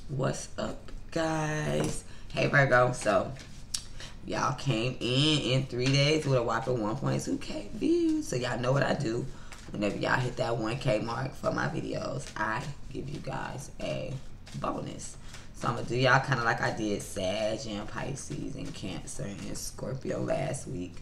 What's up, guys? Hey, Virgo. So, y'all came in 3 days with a whopping 1.2K views. So, y'all know what I do. Whenever y'all hit that 1K mark for my videos, I give you guys a bonus. So, I'm going to do y'all kind of like I did Sag and Pisces and Cancer and Scorpio last week.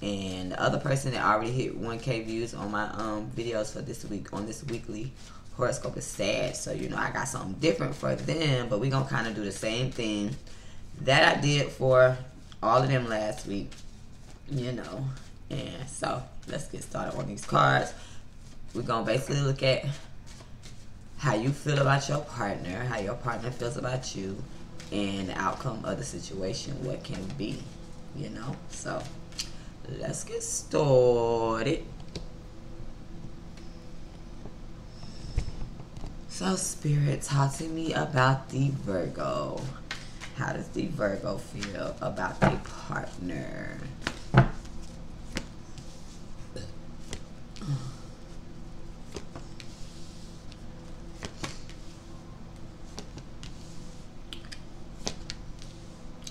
And the other person that already hit 1K views on my videos for this week, on this weekly horoscope, is Sag. So, you know, I got something different for them, but we're going to kind of do the same thing that I did for all of them last week, you know. And so, let's get started on these cards. We're going to basically look at how you feel about your partner, how your partner feels about you, and the outcome of the situation, what can be, you know. So, let's get started. So, Spirit, talk to me about the Virgo. How does the Virgo feel about their partner?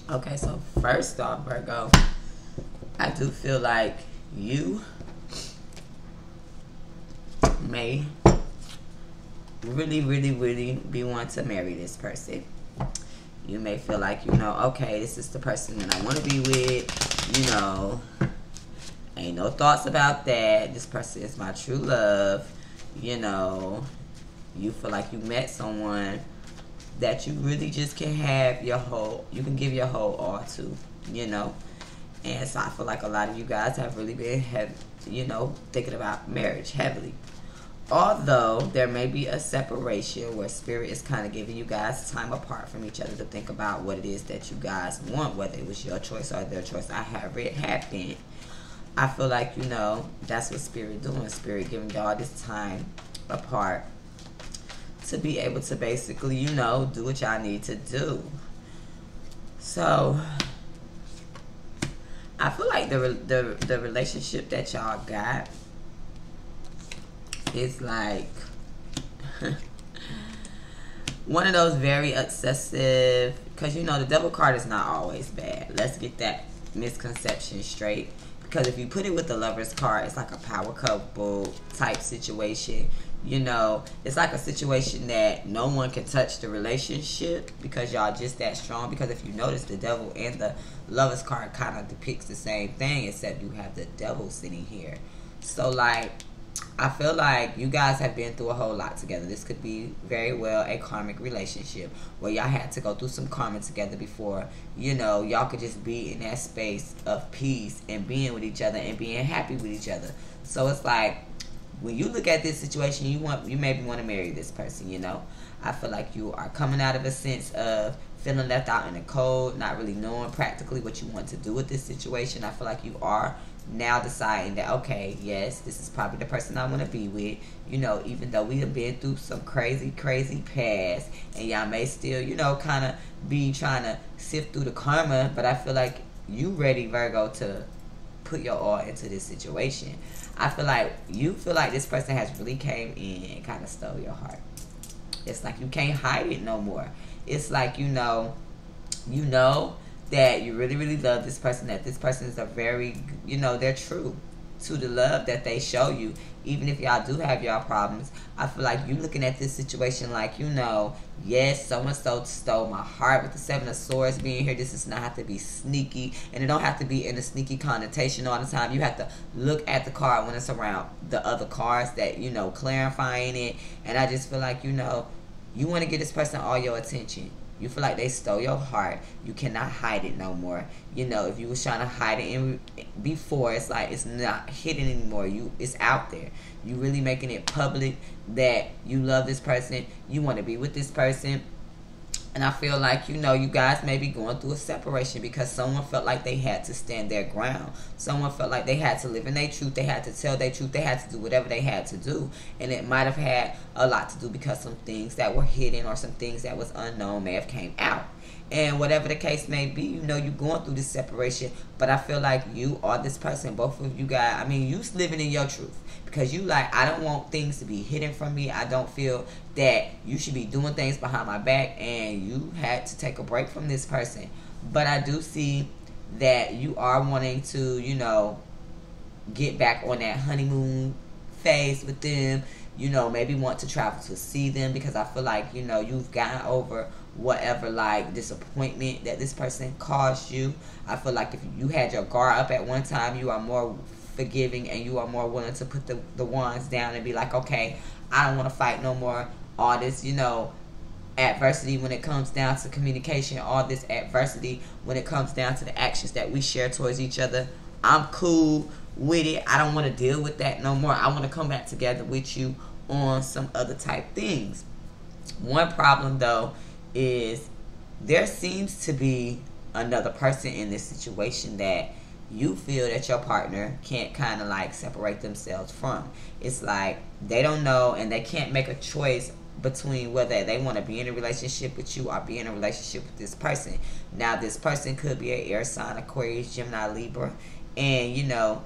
Okay, so first off, Virgo, I do feel like you may really be wanting to marry this person. You may feel like, you know, okay, this is the person that I want to be with, you know, ain't no thoughts about that. This person is my true love, you know. You feel like you met someone that you really just can have your whole, you can give your whole all to, you know. And so I feel like a lot of you guys have really been, you know, thinking about marriage heavily. Although there may be a separation where Spirit is kind of giving you guys time apart from each other to think about what it is that you guys want, whether it was your choice or their choice. I have it happen. I feel like, you know, that's what Spirit doing. Spirit giving y'all this time apart to be able to basically, you know, do what y'all need to do. So I feel like the relationship that y'all got is like one of those very obsessive, because you know the devil card is not always bad. Let's get that misconception straight. Because if you put it with the Lover's card, it's like a power couple type situation. You know, it's like a situation that no one can touch the relationship because y'all just that strong. Because if you notice, the devil and the Lover's card kind of depicts the same thing, except you have the devil sitting here. So, like, I feel like you guys have been through a whole lot together. This could be very well a karmic relationship where y'all had to go through some karma together before, you know, y'all could just be in that space of peace and being with each other and being happy with each other. So it's like, when you look at this situation, you maybe want to marry this person, you know. I feel like you are coming out of a sense of feeling left out in the cold, not really knowing practically what you want to do with this situation. I feel like you are now deciding that, okay, yes, this is probably the person I want to be with, you know, even though we have been through some crazy past, and y'all may still, you know, kind of be trying to sift through the karma, but I feel like you ready, Virgo, to put your all into this situation. I feel like you feel like this person has really came in and kind of stole your heart. It's like you can't hide it no more. It's like, you know that you really love this person, that this person is a very, you know, they're true to the love that they show you. Even if y'all do have y'all problems, I feel like you looking at this situation like, you know, yes, so-and-so stole my heart. With the Seven of Swords being here, this does not have to be sneaky, and it don't have to be in a sneaky connotation all the time. You have to look at the card when it's around the other cards that, you know, clarifying it. And I just feel like, you know, you want to give this person all your attention. You feel like they stole your heart. You cannot hide it no more. You know, if you was trying to hide it before, it's like it's not hidden anymore. It's out there. You really making it public that you love this person. You want to be with this person. And I feel like, you know, you guys may be going through a separation because someone felt like they had to stand their ground. Someone felt like they had to live in their truth. They had to tell their truth. They had to do whatever they had to do. And it might have had a lot to do because some things that were hidden or some things that was unknown may have came out. And whatever the case may be, you know, you're going through this separation, But I feel like you are this person, both of you guys. I mean, you living in your truth. Because you like, I don't want things to be hidden from me. I don't feel that you should be doing things behind my back. And you had to take a break from this person. But I do see that you are wanting to, you know, get back on that honeymoon phase with them. You know, maybe want to travel to see them. Because I feel like, you know, you've gotten over whatever like disappointment that this person caused you. I feel like if you had your guard up at one time, you are more forgiving and you are more willing to put the wands down and be like, okay, I don't want to fight no more. All this, you know, adversity when it comes down to communication, all this adversity when it comes down to the actions that we share towards each other, I'm cool with it. I don't want to deal with that no more. I want to come back together with you on some other type things. One problem though is there seems to be another person in this situation that you feel that your partner can't kind of like separate themselves from. It's like they don't know and they can't make a choice between whether they want to be in a relationship with you or be in a relationship with this person. Now this person could be an air sign, Aquarius, Gemini, Libra, and you know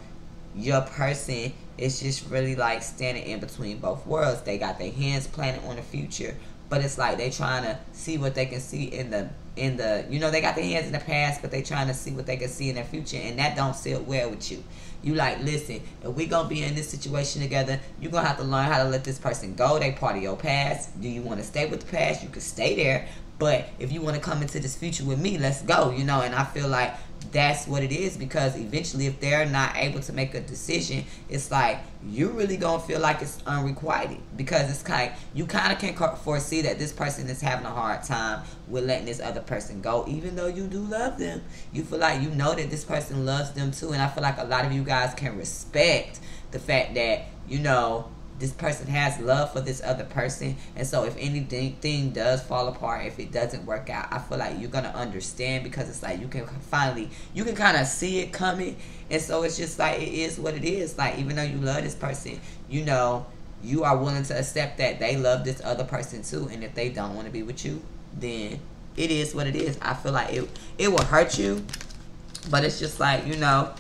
your person is just really like standing in between both worlds. They got their hands planted on the future, but it's like they trying to see what they can see in the you know, they got their hands in the past, but they trying to see what they can see in their future, and that don't sit well with you. You like, listen, if we gonna be in this situation together, you gonna have to learn how to let this person go. They part of your past. Do you want to stay with the past? You can stay there, but if you want to come into this future with me, let's go, you know. And I feel like that's what it is, because eventually if they're not able to make a decision, it's like you really gonna feel like it's unrequited, because it's kind of, you kind of can foresee that this person is having a hard time with letting this other person go, even though you do love them. You feel like you know that this person loves them too, and I feel like a lot of you guys can respect the fact that, you know, this person has love for this other person. And so if anything does fall apart, if it doesn't work out, I feel like you're gonna understand, because it's like you can kind of see it coming. And so it's just like, it is what it is. Like, even though you love this person, you know, you are willing to accept that they love this other person too, and if they don't want to be with you, then it is what it is. I feel like it will hurt you, but it's just like, you know,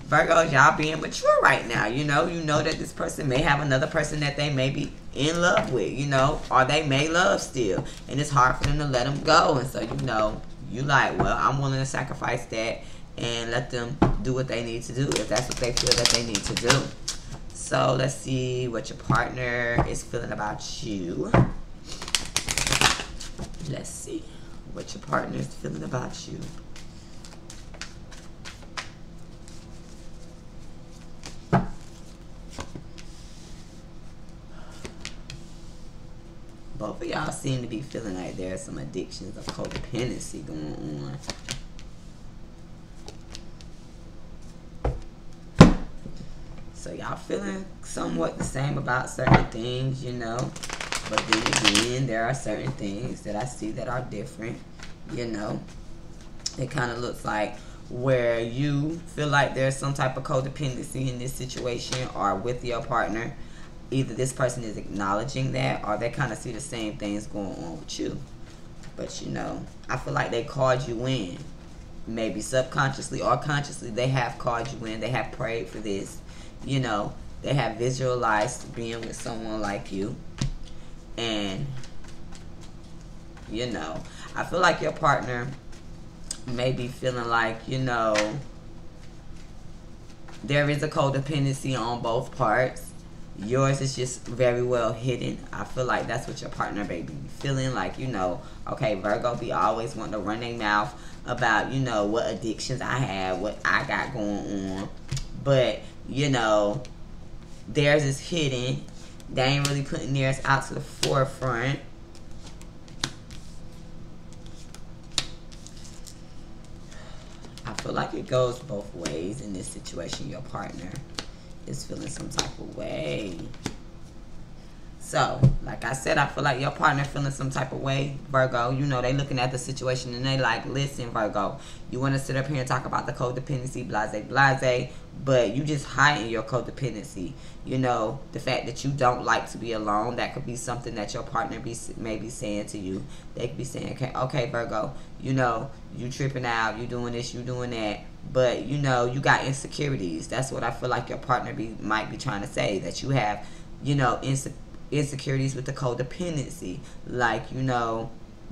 Virgos, y'all being mature right now. You know that this person may have another person that they may be in love with, you know, or they may love still, and it's hard for them to let them go. And so, you know, you like, well, I'm willing to sacrifice that and let them do what they need to do if that's what they feel that they need to do. So let's see what your partner is feeling about you. Let's see what your partner is feeling about you. Both of y'all seem to be feeling like there's some addictions of codependency going on. So y'all feeling somewhat the same about certain things, you know. But then again, there are certain things that I see that are different, you know. It kind of looks like where you feel like there's some type of codependency in this situation or with your partner. Either this person is acknowledging that, or they kind of see the same things going on with you. But, you know, I feel like they called you in. Maybe subconsciously or consciously, they have called you in. They have prayed for this. You know, they have visualized being with someone like you. And, you know, I feel like your partner may be feeling like, you know, there is a codependency on both parts. Yours is just very well hidden. I feel like that's what your partner may be feeling like, you know, okay, Virgo be always wanting to run their mouth about, you know, what addictions I have, what I got going on. But, you know, theirs is hidden. They ain't really putting theirs out to the forefront. I feel like it goes both ways in this situation. Your partner is feeling some type of way. So, like I said, I feel like your partner feeling some type of way, Virgo. You know, they looking at the situation and they like, listen, Virgo, you want to sit up here and talk about the codependency, blase, but you just hiding your codependency. You know, the fact that you don't like to be alone, that could be something that your partner may be saying to you. They could be saying, okay, Virgo, you know, you tripping out, you doing this, you doing that, but you know, you got insecurities. That's what I feel like your partner might be trying to say, that you have, you know, insecurities with the codependency. Like, you know,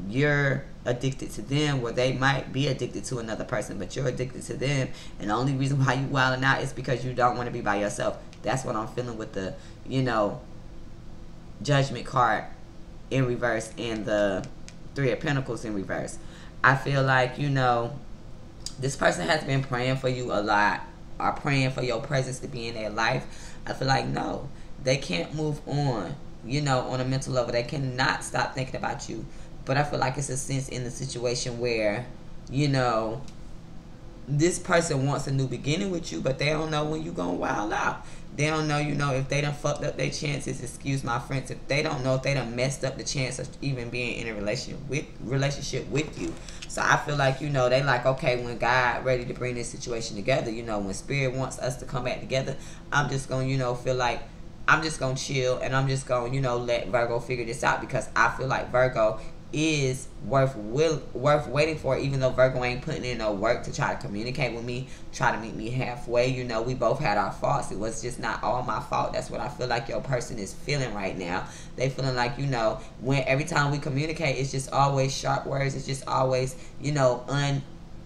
you're addicted to them, where they might be addicted to another person, but you're addicted to them, and the only reason why you wilding out is because you don't want to be by yourself. That's what I'm feeling with the, you know, Judgment card in reverse and the Three of Pentacles in reverse. I feel like, you know, this person has been praying for you a lot, or praying for your presence to be in their life. I feel like, no, they can't move on, you know, on a mental level. They cannot stop thinking about you. But I feel like it's a sense in the situation where, you know, this person wants a new beginning with you, but they don't know when you gonna wild out. They don't know, you know, if they done fucked up their chances, excuse my French, if they don't know if they done messed up the chance of even being in a relationship with you. So I feel like, you know, they like, okay, when God ready to bring this situation together, you know, when Spirit wants us to come back together, I'm just gonna, you know, feel like I'm just gonna chill, and I'm just gonna, you know, let Virgo figure this out, because I feel like Virgo is worth waiting for, even though Virgo ain't putting in no work to try to communicate with me, try to meet me halfway. You know, we both had our faults. It was just not all my fault. That's what I feel like your person is feeling right now. They feeling like, you know, when every time we communicate, it's just always sharp words. It's just always, you know,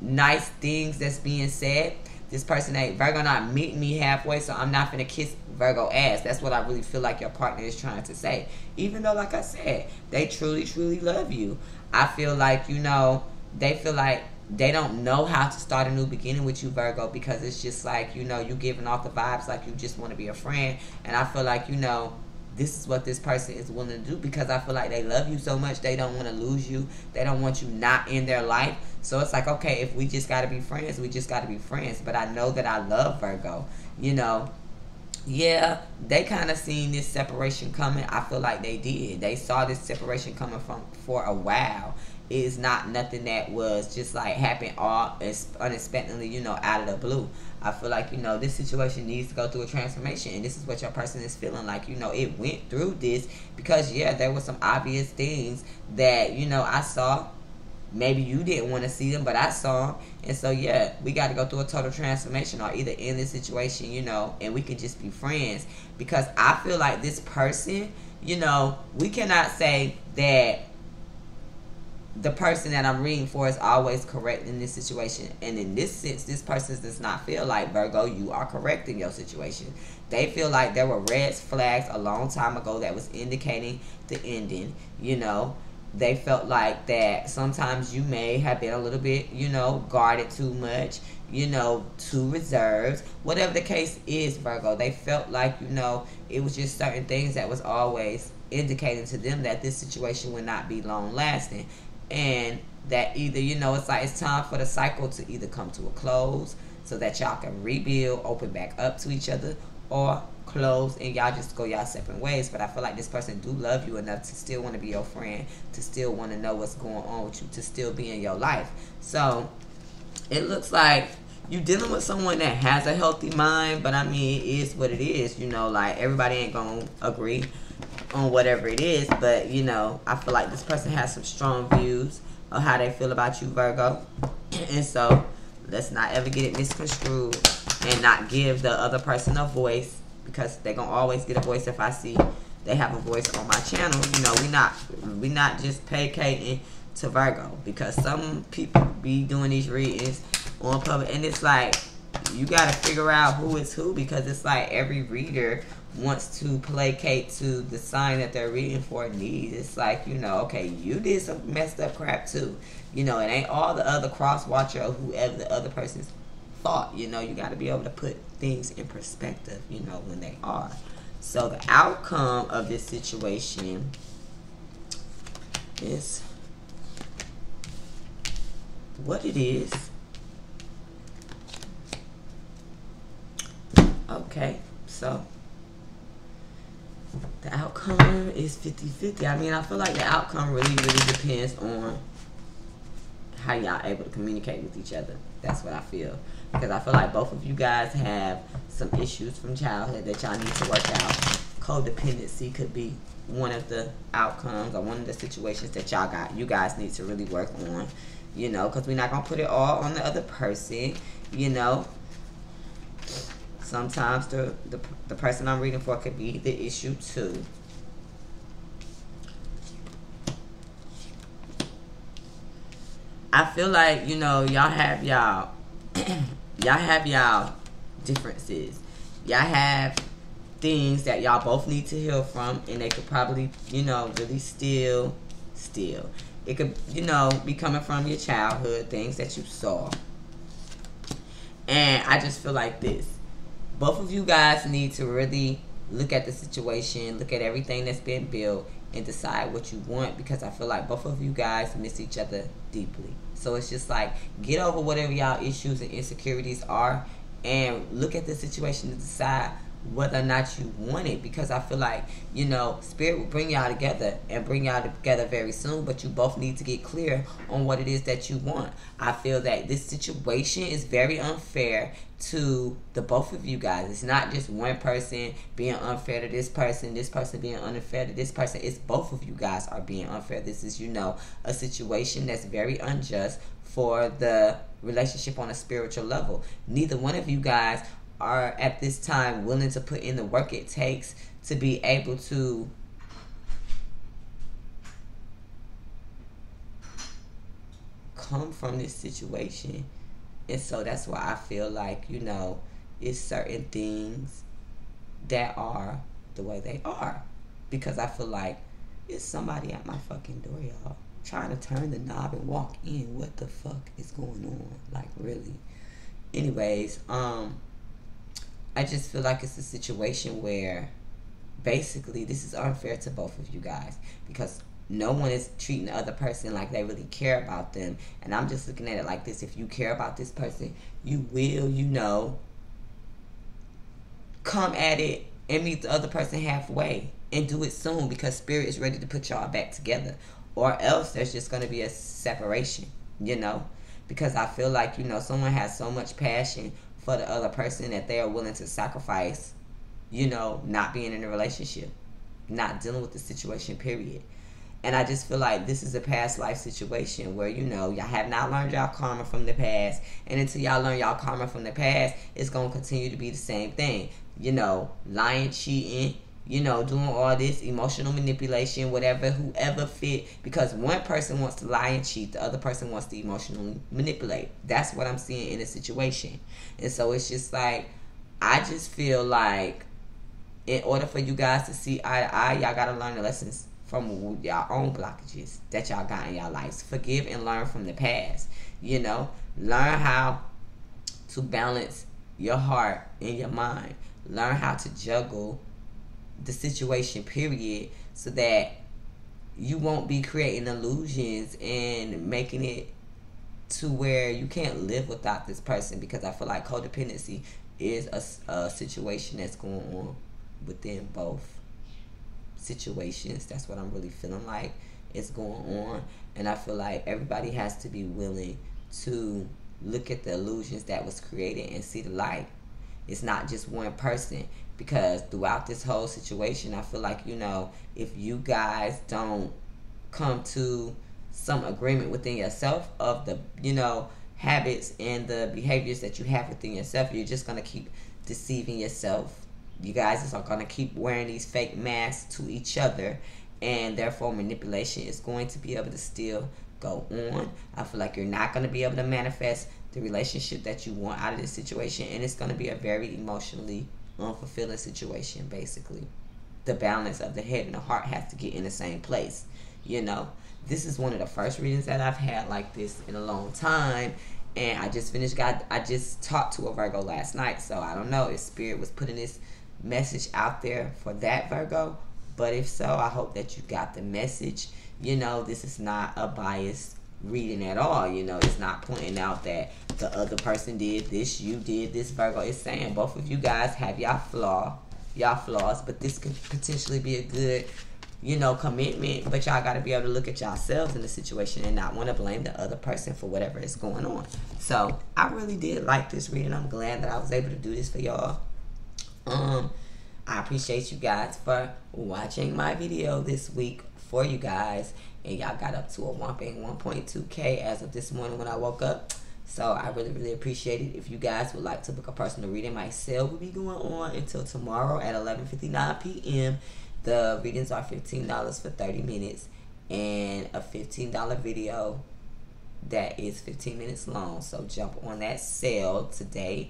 nice things that's being said. This person ain't, Virgo not meeting me halfway, so I'm not finna kiss Virgo ass. That's what I really feel like your partner is trying to say. Even though, like I said, they truly, truly love you. I feel like, you know, they feel like they don't know how to start a new beginning with you, Virgo, because it's just like, you know, you giving off the vibes like you just want to be a friend. And I feel like, you know, this is what this person is willing to do, because I feel like they love you so much. They don't want to lose you. They don't want you not in their life. So it's like, okay, if we just got to be friends, we just got to be friends. But I know that I love Virgo. You know, yeah, they kind of seen this separation coming. I feel like they did. They saw this separation coming for a while. It is not nothing that was just like happened all unexpectedly, you know, out of the blue. I feel like, you know, this situation needs to go through a transformation, and this is what your person is feeling like. You know, it went through this because, yeah, there were some obvious things that, you know, I saw. Maybe you didn't want to see them, but I saw them. And so, yeah, we got to go through a total transformation, or either end this situation, you know, and we can just be friends. Because I feel like this person, you know, we cannot say that the person that I'm reading for is always correct in this situation. And in this sense, this person does not feel like, Virgo, you are correct in your situation. They feel like there were red flags a long time ago that was indicating the ending, you know. They felt like that sometimes you may have been a little bit, you know, guarded too much, you know, too reserved. Whatever the case is, Virgo, they felt like, you know, it was just certain things that was always indicating to them that this situation would not be long lasting. And that either, you know, it's like it's time for the cycle to either come to a close so that y'all can rebuild, open back up to each other, or close and y'all just go y'all separate ways. But I feel like this person do love you enough to still want to be your friend, to still want to know what's going on with you, to still be in your life. So it looks like you dealing with someone that has a healthy mind, but I mean, it is what it is, you know, like everybody ain't gonna agree on whatever it is, but you know, I feel like this person has some strong views of how they feel about you, Virgo. And so let's not ever get it misconstrued and not give the other person a voice, because they're gonna always get a voice if I see they have a voice on my channel. You know, we not just placating to Virgo, because some people be doing these readings on public, and it's like you gotta figure out who is who, because it's like every reader wants to placate to the sign that they're reading for needs. It's like, you know, okay, you did some messed up crap too. You know, it ain't all the other cross watcher or whoever the other person's thought. You know, you got to be able to put things in perspective, you know, when they are. So the outcome of this situation is what it is. Okay, so the outcome is 50-50. I mean, I feel like the outcome really depends on how y'all able to communicate with each other. That's what I feel. Because I feel like both of you guys have some issues from childhood that y'all need to work out. codependency could be one of the outcomes or one of the situations that you guys need to really work on, you know, because we're not going to put it all on the other person, you know. Sometimes the person I'm reading for could be the issue too. I feel like, you know, y'all have y'all differences. Y'all have things that y'all both need to heal from, and they could probably, you know, really still. It could, you know, be coming from your childhood, things that you saw. And I just feel like this. Both of you guys need to really look at the situation, look at everything that's been built, and decide what you want, because I feel like both of you guys miss each other deeply. So it's just like, get over whatever y'all issues and insecurities are and look at the situation to decide whether or not you want it, because I feel like, you know, Spirit will bring y'all together and bring y'all together very soon, but you both need to get clear on what it is that you want. I feel that this situation is very unfair to the both of you guys. It's not just one person being unfair to this person being unfair to this person. It's both of you guys are being unfair. This is, you know, a situation that's very unjust for the relationship on a spiritual level. Neither one of you guys are at this time willing to put in the work it takes to be able to come from this situation. And so that's why I feel like, you know, it's certain things that are the way they are, because I feel like it's somebody at my fucking door, y'all, trying to turn the knob and walk in. What the fuck is going on? Like, really? Anyways, I just feel like it's a situation where basically this is unfair to both of you guys, because no one is treating the other person like they really care about them. And I'm just looking at it like this. If you care about this person, you will, you know, come at it and meet the other person halfway and do it soon, because Spirit is ready to put y'all back together. Or else there's just going to be a separation, you know, because I feel like, you know, someone has so much passion for the other person that they are willing to sacrifice, you know, not being in a relationship, not dealing with the situation, period. And I just feel like this is a past life situation where, you know, y'all have not learned y'all karma from the past. And until y'all learn y'all karma from the past, it's going to continue to be the same thing. You know, lying, cheating, you know, doing all this emotional manipulation, whatever, whoever fit. Because one person wants to lie and cheat, the other person wants to emotionally manipulate. That's what I'm seeing in a situation. And so it's just like, I just feel like in order for you guys to see eye to eye, y'all got to learn the lessons from y'all own blockages that y'all got in y'all lives. Forgive and learn from the past. You know, learn how to balance your heart and your mind. Learn how to juggle the situation, period, so that you won't be creating illusions and making it to where you can't live without this person. Because I feel like codependency is a situation that's going on within both situations. That's what I'm really feeling like it's going on. And I feel like everybody has to be willing to look at the illusions that was created and see the light. It's not just one person, because throughout this whole situation, I feel like, you know, if you guys don't come to some agreement within yourself of the, you know, habits and the behaviors that you have within yourself, you're just going to keep deceiving yourself. You guys are going to keep wearing these fake masks to each other, and therefore manipulation is going to be able to still go on. I feel like you're not going to be able to manifest the relationship that you want out of this situation, and it's going to be a very emotionally unfulfilling situation. Basically, the balance of the head and the heart has to get in the same place. You know, this is one of the first readings that I've had like this in a long time. And I just talked to a Virgo last night, so I don't know if Spirit was putting this message out there for that Virgo, but if so, I hope that you got the message. You know, this is not a biased reading at all. You know, it's not pointing out that the other person did this, you did this, Virgo. It's saying both of you guys have y'all flaws, but this could potentially be a good, you know, commitment. But y'all got to be able to look at yourselves in the situation and not want to blame the other person for whatever is going on. So I really did like this reading. I'm glad that I was able to do this for y'all. I appreciate you guys for watching my video this week for you guys. And y'all got up to a whopping 1.2K as of this morning when I woke up. So I really, really appreciate it. If you guys would like to book a personal reading, my sale will be going on until tomorrow at 11:59 p.m. The readings are $15 for 30 minutes and a $15 video that is 15 minutes long. So jump on that sale today,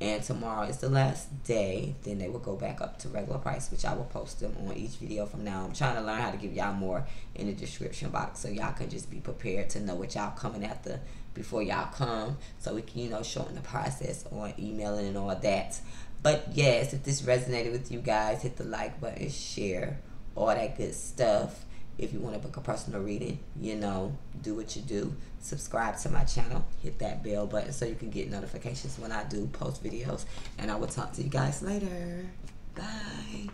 and tomorrow is the last day. Then they will go back up to regular price, which I will post them on each video from now. I'm trying to learn how to give y'all more in the description box, so y'all can just be prepared to know what y'all coming after before y'all come, so we can, you know, shorten the process on emailing and all that. But yes, if this resonated with you guys, hit the like button, share, all that good stuff. If you want to book a personal reading, you know, do what you do. Subscribe to my channel. Hit that bell button so you can get notifications when I do post videos. And I will talk to you guys later. Bye.